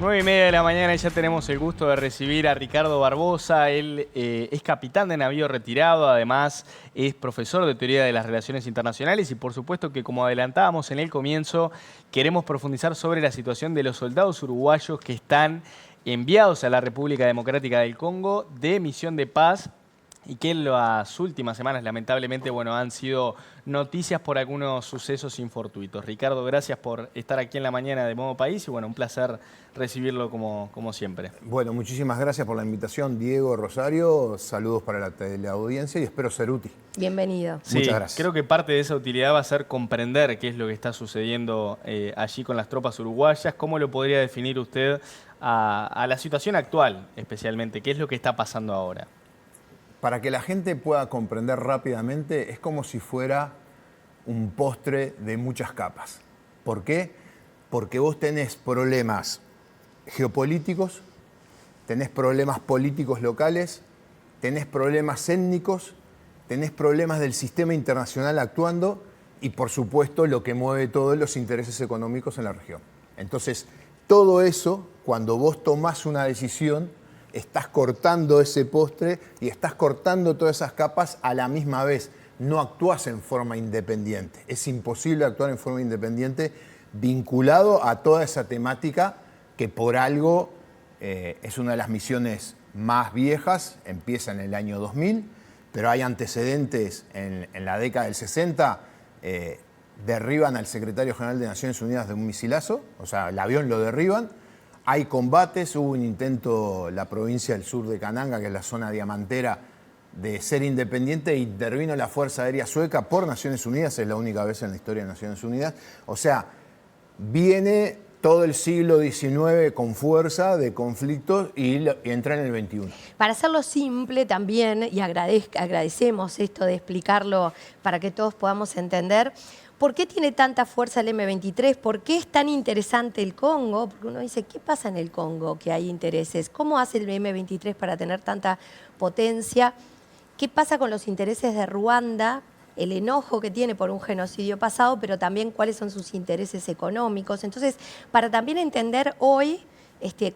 9:30 de la mañana y ya tenemos el gusto de recibir a Ricardo Barbosa. Él es capitán de navío retirado, además es profesor de teoría de las relaciones internacionales y por supuesto que, como adelantábamos en el comienzo, queremos profundizar sobre la situación de los soldados uruguayos que están enviados a la República Democrática del Congo de misión de paz y que en las últimas semanas, lamentablemente, han sido noticias por algunos sucesos infortuitos. Ricardo, gracias por estar aquí en la mañana de Modo País y un placer recibirlo como siempre. Bueno, muchísimas gracias por la invitación, Diego, Rosario. Saludos para la teleaudiencia y espero ser útil. Bienvenido. Sí, muchas gracias. Creo que parte de esa utilidad va a ser comprender qué es lo que está sucediendo allí con las tropas uruguayas. ¿Cómo lo podría definir usted a la situación actual, especialmente? ¿Qué es lo que está pasando ahora? Para que la gente pueda comprender rápidamente, es como si fuera un postre de muchas capas. ¿Por qué? Porque vos tenés problemas geopolíticos, tenés problemas políticos locales, tenés problemas étnicos, tenés problemas del sistema internacional actuando y, por supuesto, lo que mueve todo es los intereses económicos en la región. Entonces, todo eso, cuando vos tomás una decisión, estás cortando ese postre y estás cortando todas esas capas a la misma vez. No actúas en forma independiente. Es imposible actuar en forma independiente vinculado a toda esa temática que por algo es una de las misiones más viejas, empieza en el año 2000, pero hay antecedentes en la década del 60, derriban al secretario general de Naciones Unidas de un misilazo, o sea, el avión lo derriban. Hay combates, hubo un intento en la provincia del sur de Cananga, que es la zona diamantera, de ser independiente, e intervino la Fuerza Aérea Sueca por Naciones Unidas, es la única vez en la historia de Naciones Unidas. O sea, viene todo el siglo XIX con fuerza de conflictos y entra en el XXI. Para hacerlo simple también, y agradecemos esto de explicarlo para que todos podamos entender, ¿por qué tiene tanta fuerza el M23? ¿Por qué es tan interesante el Congo? Porque uno dice, ¿qué pasa en el Congo que hay intereses? ¿Cómo hace el M23 para tener tanta potencia? ¿Qué pasa con los intereses de Ruanda? El enojo que tiene por un genocidio pasado, pero también cuáles son sus intereses económicos. Entonces, para también entender hoy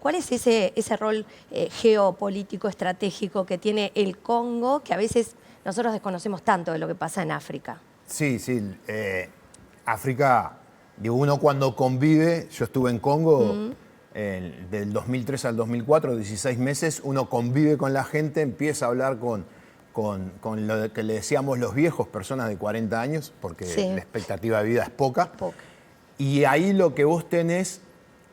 cuál es ese rol geopolítico estratégico que tiene el Congo, que a veces nosotros desconocemos tanto de lo que pasa en África. Sí. África, digo, uno cuando convive, yo estuve en Congo del 2003 al 2004, 16 meses, uno convive con la gente, empieza a hablar con lo que le decíamos los viejos, personas de 40 años, porque la expectativa de vida es poca. Y ahí lo que vos tenés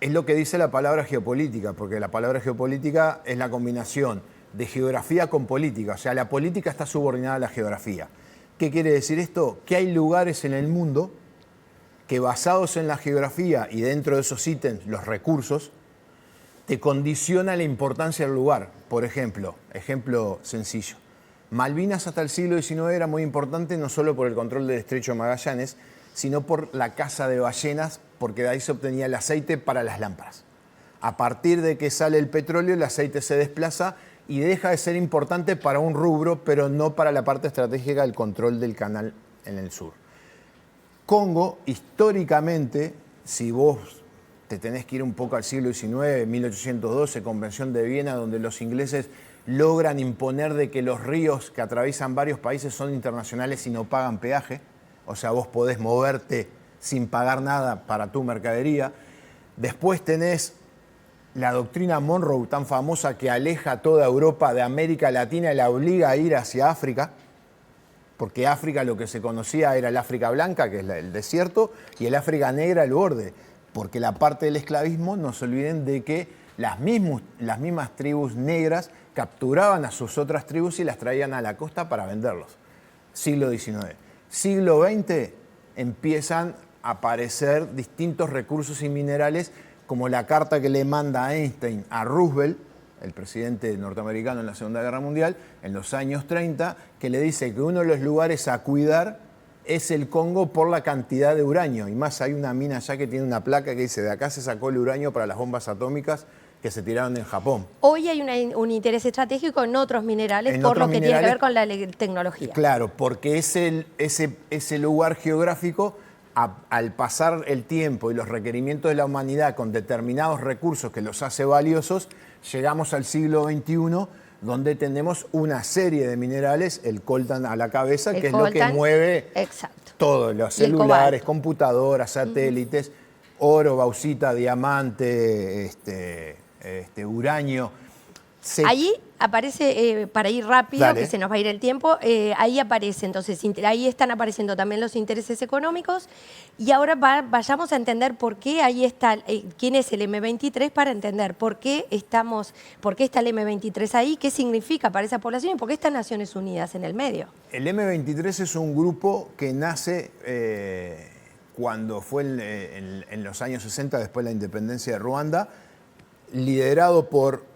es lo que dice la palabra geopolítica, porque la palabra geopolítica es la combinación de geografía con política, o sea, la política está subordinada a la geografía. ¿Qué quiere decir esto? Que hay lugares en el mundo que, basados en la geografía y dentro de esos ítems, los recursos, te condiciona la importancia del lugar. Por ejemplo sencillo, Malvinas hasta el siglo XIX era muy importante no solo por el control del Estrecho de Magallanes, sino por la caza de ballenas, porque de ahí se obtenía el aceite para las lámparas. A partir de que sale el petróleo, el aceite se desplaza y deja de ser importante para un rubro, pero no para la parte estratégica del control del canal en el sur. Congo, históricamente, si vos te tenés que ir un poco al siglo XIX, 1812, Convención de Viena, donde los ingleses logran imponer de que los ríos que atraviesan varios países son internacionales y no pagan peaje, o sea, vos podés moverte sin pagar nada para tu mercadería. Después tenés la doctrina Monroe, tan famosa, que aleja a toda Europa de América Latina y la obliga a ir hacia África, porque África lo que se conocía era el África blanca, que es el desierto, y el África negra, el borde, porque la parte del esclavismo, no se olviden de que las mismas tribus negras capturaban a sus otras tribus y las traían a la costa para venderlos. Siglo XIX. Siglo XX empiezan a aparecer distintos recursos y minerales, como la carta que le manda Einstein a Roosevelt, el presidente norteamericano en la Segunda Guerra Mundial, en los años 30, que le dice que uno de los lugares a cuidar es el Congo por la cantidad de uranio. Y más, hay una mina allá que tiene una placa que dice, de acá se sacó el uranio para las bombas atómicas que se tiraron en Japón. Hoy hay un interés estratégico en otros minerales, por lo que tiene que ver con la tecnología. Claro, porque ese lugar geográfico al pasar el tiempo y los requerimientos de la humanidad con determinados recursos que los hace valiosos, llegamos al siglo XXI, donde tenemos una serie de minerales, el coltan a la cabeza, que es lo que mueve todo, los celulares, computadoras, satélites, oro, bauxita, diamante, uranio. Ahí aparece, para ir rápido, que se nos va a ir el tiempo, ahí aparece, entonces, ahí están apareciendo también los intereses económicos, y ahora vayamos a entender por qué ahí está, quién es el M23, para entender por qué está el M23 ahí, qué significa para esa población y por qué están Naciones Unidas en el medio. El M23 es un grupo que nace cuando fue en los años 60, después de la independencia de Ruanda, liderado por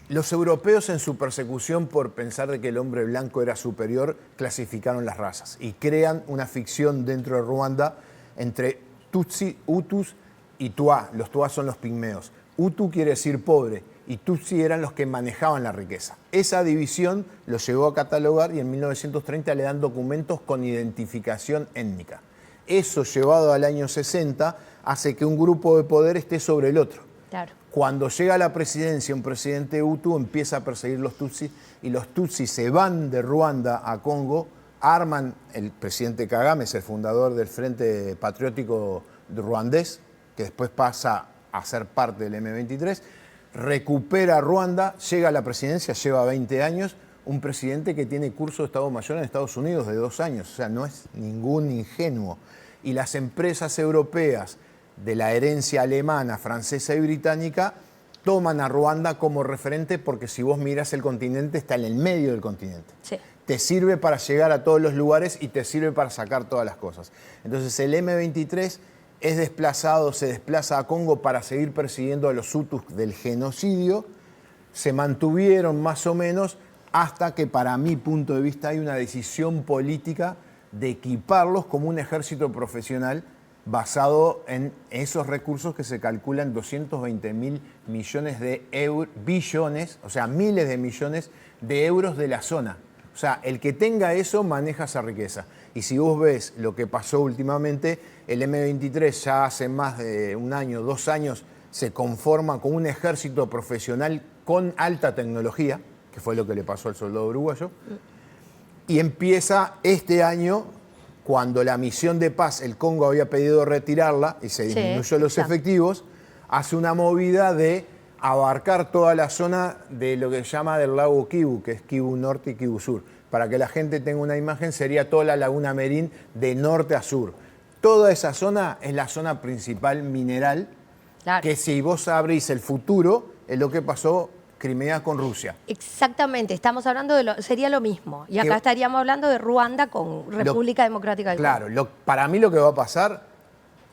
los europeos. En su persecución por pensar de que el hombre blanco era superior, clasificaron las razas y crean una ficción dentro de Ruanda entre Tutsi, Hutus y Tuá. Los Tuá son los pigmeos. Hutu quiere decir pobre y Tutsi eran los que manejaban la riqueza. Esa división los llegó a catalogar y en 1930 le dan documentos con identificación étnica. Eso, llevado al año 60, hace que un grupo de poder esté sobre el otro. Claro. Cuando llega a la presidencia un presidente Hutu, empieza a perseguir los Tutsis y los Tutsis se van de Ruanda a Congo, arman, el presidente Kagame es el fundador del Frente Patriótico Ruandés, que después pasa a ser parte del M23, recupera Ruanda, llega a la presidencia, lleva 20 años, un presidente que tiene curso de Estado Mayor en Estados Unidos de 2 años, o sea, no es ningún ingenuo. Y las empresas europeas de la herencia alemana, francesa y británica, toman a Ruanda como referente porque si vos miras el continente, está en el medio del continente. Sí. Te sirve para llegar a todos los lugares y te sirve para sacar todas las cosas. Entonces el M23 es desplazado, se desplaza a Congo para seguir persiguiendo a los Hutus del genocidio. Se mantuvieron más o menos hasta que, para mi punto de vista, hay una decisión política de equiparlos como un ejército profesional basado en esos recursos que se calculan 220.000 millones de euros, billones, o sea, miles de millones de euros de la zona. O sea, el que tenga eso maneja esa riqueza. Y si vos ves lo que pasó últimamente, el M23 ya hace más de 1 año, 2 años, se conforma con un ejército profesional con alta tecnología, que fue lo que le pasó al soldado uruguayo, y empieza este año, cuando la misión de paz, el Congo había pedido retirarla y se disminuyó los efectivos, hace una movida de abarcar toda la zona de lo que se llama del lago Kivu, que es Kivu Norte y Kivu Sur. Para que la gente tenga una imagen, sería toda la laguna Merín de norte a sur. Toda esa zona es la zona principal mineral, que si vos abrís el futuro, es lo que pasó Crimea con Rusia. Exactamente, estamos hablando sería lo mismo. Y acá estaríamos hablando de Ruanda con República Democrática del Congo. Claro, para mí lo que va a pasar,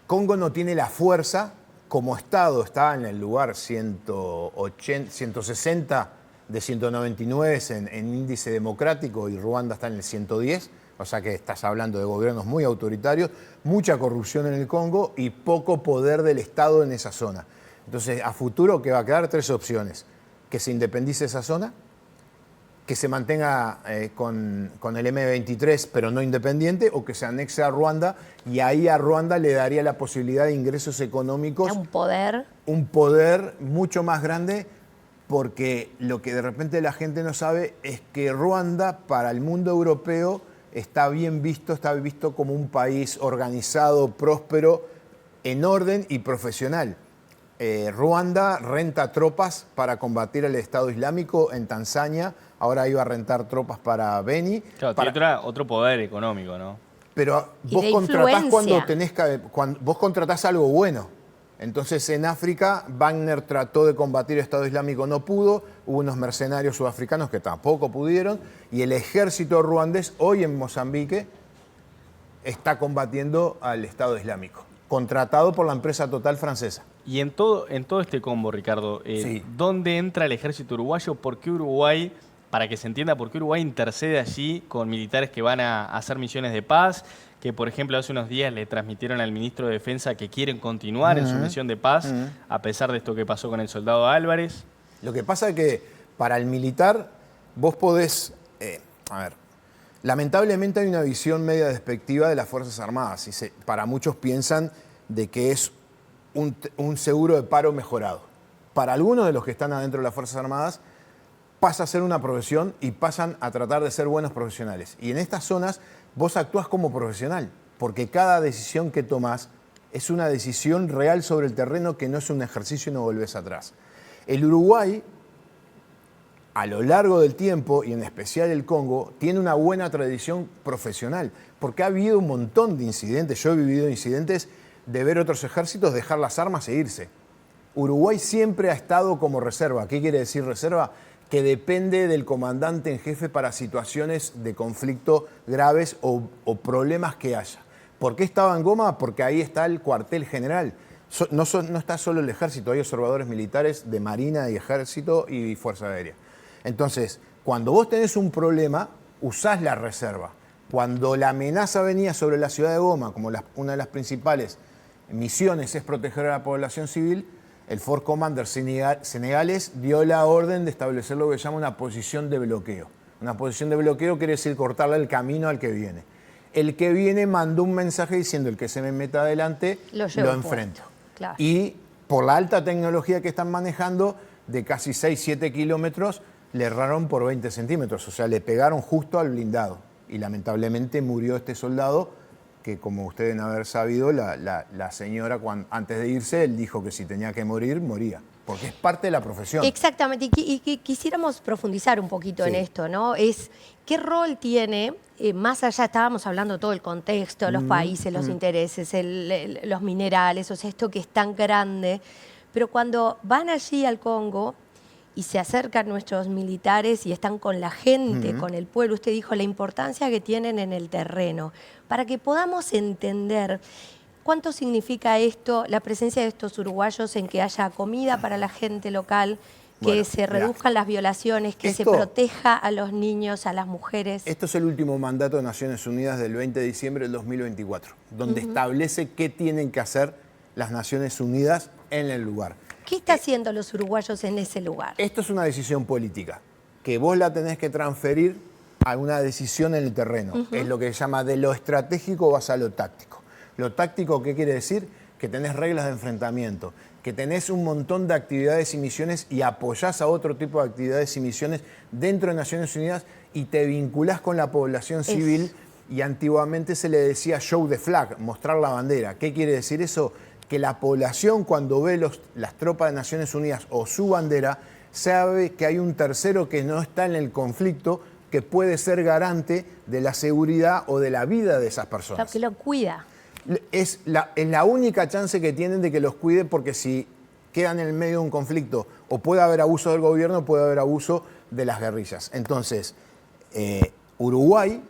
Congo no tiene la fuerza, como Estado está en el lugar 160 de 199 en índice democrático y Ruanda está en el 110, o sea que estás hablando de gobiernos muy autoritarios, mucha corrupción en el Congo y poco poder del Estado en esa zona. Entonces, a futuro, ¿qué va a quedar? 3 opciones. Que se independice esa zona, que se mantenga con el M23 pero no independiente, o que se anexe a Ruanda, y ahí a Ruanda le daría la posibilidad de ingresos económicos. Un poder. Un poder mucho más grande, porque lo que de repente la gente no sabe es que Ruanda para el mundo europeo está visto como un país organizado, próspero, en orden y profesional. Ruanda renta tropas para combatir al Estado Islámico en Tanzania, ahora iba a rentar tropas para Beni. Claro, tiene otro poder económico, ¿no? Pero vos contratás cuando vos contratás algo bueno. Entonces en África, Wagner trató de combatir el Estado Islámico, no pudo, hubo unos mercenarios sudafricanos que tampoco pudieron, y el ejército ruandés hoy en Mozambique está combatiendo al Estado Islámico, contratado por la empresa Total francesa. Y en todo este combo, Ricardo, ¿dónde entra el ejército uruguayo? ¿Por qué Uruguay, para que se entienda, por qué Uruguay intercede allí con militares que van a hacer misiones de paz? Que, por ejemplo, hace unos días le transmitieron al ministro de Defensa que quieren continuar en su misión de paz, a pesar de esto que pasó con el soldado Álvarez. Lo que pasa es que para el militar vos podés... Lamentablemente hay una visión media despectiva de las Fuerzas Armadas y para muchos piensan de que es un seguro de paro mejorado. Para algunos de los que están adentro de las Fuerzas Armadas pasa a ser una profesión y pasan a tratar de ser buenos profesionales. Y en estas zonas vos actuás como profesional, porque cada decisión que tomás es una decisión real sobre el terreno, que no es un ejercicio y no volvés atrás. El Uruguay, a lo largo del tiempo, y en especial el Congo, tiene una buena tradición profesional, porque ha habido un montón de incidentes. Yo he vivido incidentes de ver otros ejércitos dejar las armas e irse. Uruguay siempre ha estado como reserva. ¿Qué quiere decir reserva? Que depende del comandante en jefe para situaciones de conflicto graves o problemas que haya. ¿Por qué estaba en Goma? Porque ahí está el cuartel general. No está solo el ejército, hay observadores militares de Marina y Ejército y Fuerza Aérea. Entonces, cuando vos tenés un problema, usás la reserva. Cuando la amenaza venía sobre la ciudad de Goma, como una de las principales misiones es proteger a la población civil, el Force Commander senegalés dio la orden de establecer lo que se llama una posición de bloqueo. Una posición de bloqueo quiere decir cortarle el camino al que viene. El que viene mandó un mensaje diciendo: el que se me meta adelante, lo enfrento. Claro. Y por la alta tecnología que están manejando, de casi 6-7 kilómetros, le erraron por 20 centímetros. O sea, le pegaron justo al blindado. Y lamentablemente murió este soldado, que como ustedes deben haber sabido, la señora, antes de irse, él dijo que si tenía que morir, moría. Porque es parte de la profesión. Exactamente, y quisiéramos profundizar un poquito en esto, ¿no? ¿Qué rol tiene, más allá, estábamos hablando todo el contexto, los países, los intereses, los minerales, o sea, esto que es tan grande, pero cuando van allí al Congo y se acercan nuestros militares y están con la gente, con el pueblo, usted dijo la importancia que tienen en el terreno, para que podamos entender cuánto significa esto, la presencia de estos uruguayos en que haya comida para la gente local, que se reduzcan las violaciones, que se proteja a los niños, a las mujeres. Esto es el último mandato de Naciones Unidas del 20 de diciembre del 2024, donde establece qué tienen que hacer las Naciones Unidas en el lugar. ¿Qué está haciendo los uruguayos en ese lugar? Esto es una decisión política, que vos la tenés que transferir a una decisión en el terreno. Es lo que se llama de lo estratégico vas a lo táctico. Lo táctico, ¿qué quiere decir? Que tenés reglas de enfrentamiento, que tenés un montón de actividades y misiones y apoyás a otro tipo de actividades y misiones dentro de Naciones Unidas y te vinculás con la población civil. Y antiguamente se le decía show the flag, mostrar la bandera. ¿Qué quiere decir eso? Que la población, cuando ve las tropas de Naciones Unidas o su bandera, sabe que hay un tercero que no está en el conflicto, que puede ser garante de la seguridad o de la vida de esas personas. Que lo cuida. Es la única chance que tienen de que los cuide, porque si quedan en el medio de un conflicto o puede haber abuso del gobierno, puede haber abuso de las guerrillas. Entonces, Uruguay,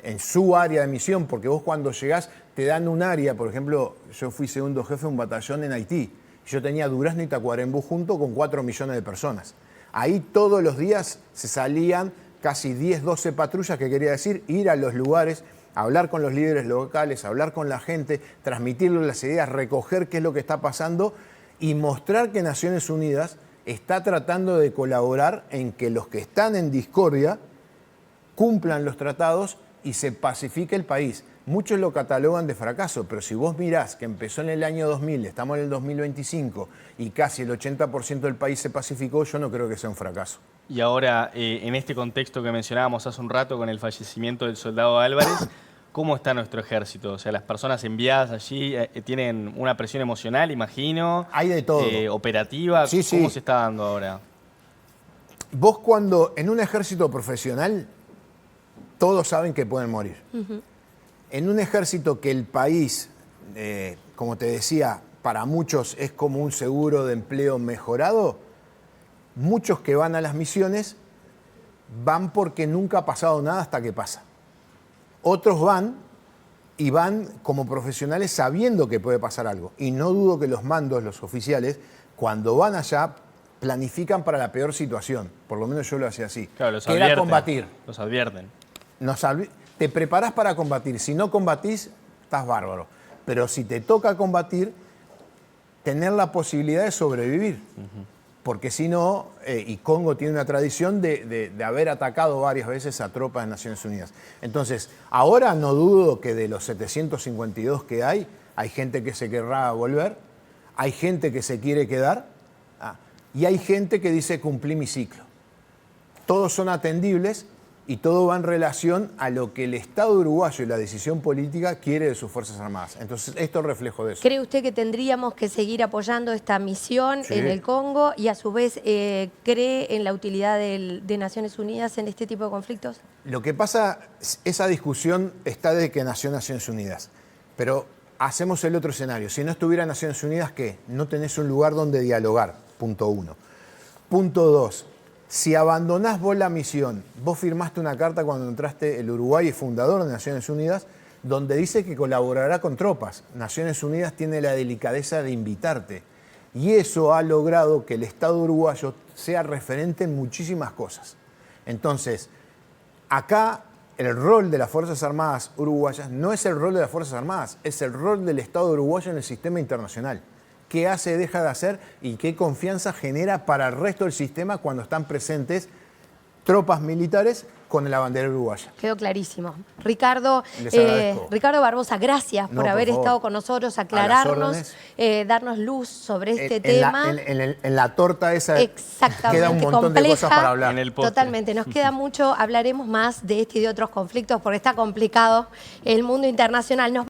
en su área de misión, porque vos cuando llegás te dan un área, por ejemplo, yo fui segundo jefe de un batallón en Haití, yo tenía Durazno y Tacuarembú junto con 4 millones de personas. Ahí todos los días se salían casi 10, 12 patrullas, que quería decir ir a los lugares, hablar con los líderes locales, hablar con la gente, transmitirles las ideas, recoger qué es lo que está pasando y mostrar que Naciones Unidas está tratando de colaborar en que los que están en discordia cumplan los tratados y se pacifique el país. Muchos lo catalogan de fracaso, pero si vos mirás que empezó en el año 2000, estamos en el 2025 y casi el 80% del país se pacificó, yo no creo que sea un fracaso. Y ahora, en este contexto que mencionábamos hace un rato con el fallecimiento del soldado Álvarez, ¿cómo está nuestro ejército? O sea, las personas enviadas allí tienen una presión emocional, imagino. Hay de todo. Operativa. Sí, ¿Cómo se está dando ahora? Vos cuando en un ejército profesional, todos saben que pueden morir. En un ejército que el país, como te decía, para muchos es como un seguro de empleo mejorado, muchos que van a las misiones van porque nunca ha pasado nada hasta que pasa. Otros van y van como profesionales sabiendo que puede pasar algo. Y no dudo que los mandos, los oficiales, cuando van allá, planifican para la peor situación. Por lo menos yo lo hacía así. Claro, los que era advierten. combatir. Los advierten. Te preparás para combatir. Si no combatís, estás bárbaro. Pero si te toca combatir, tener la posibilidad de sobrevivir. porque si no, y Congo tiene una tradición de haber atacado varias veces a tropas de Naciones Unidas. Entonces, ahora no dudo que de los 752 que hay gente que se querrá volver, hay gente que se quiere quedar, y hay gente que dice cumplí mi ciclo. Todos son atendibles y todo va en relación a lo que el Estado uruguayo y la decisión política quiere de sus Fuerzas Armadas. Entonces, esto es reflejo de eso. ¿Cree usted que tendríamos que seguir apoyando esta misión Sí. en el Congo y a su vez cree en la utilidad de Naciones Unidas en este tipo de conflictos? Lo que pasa, esa discusión está desde que nació Naciones Unidas, pero hacemos el otro escenario. Si no estuviera Naciones Unidas, ¿qué? No tenés un lugar donde dialogar, punto 1. Punto 2. Si abandonás vos la misión, vos firmaste una carta cuando entraste, el Uruguay es fundador de Naciones Unidas, donde dice que colaborará con tropas. Naciones Unidas tiene la delicadeza de invitarte. Y eso ha logrado que el Estado uruguayo sea referente en muchísimas cosas. Entonces, acá el rol de las Fuerzas Armadas uruguayas no es el rol de las Fuerzas Armadas, es el rol del Estado uruguayo en el sistema internacional. ¿Qué hace, deja de hacer y qué confianza genera para el resto del sistema cuando están presentes tropas militares con la bandera uruguaya? Quedó clarísimo. Ricardo, Les agradezco. Ricardo Barbosa, gracias No, por por haber favor. estado con nosotros, A las aclararnos, órdenes. darnos luz sobre este En tema. la torta esa Exactamente, queda un montón compleja. de cosas para hablar. En el postre. Totalmente, nos queda mucho, hablaremos más de este y de otros conflictos porque está complicado el mundo internacional.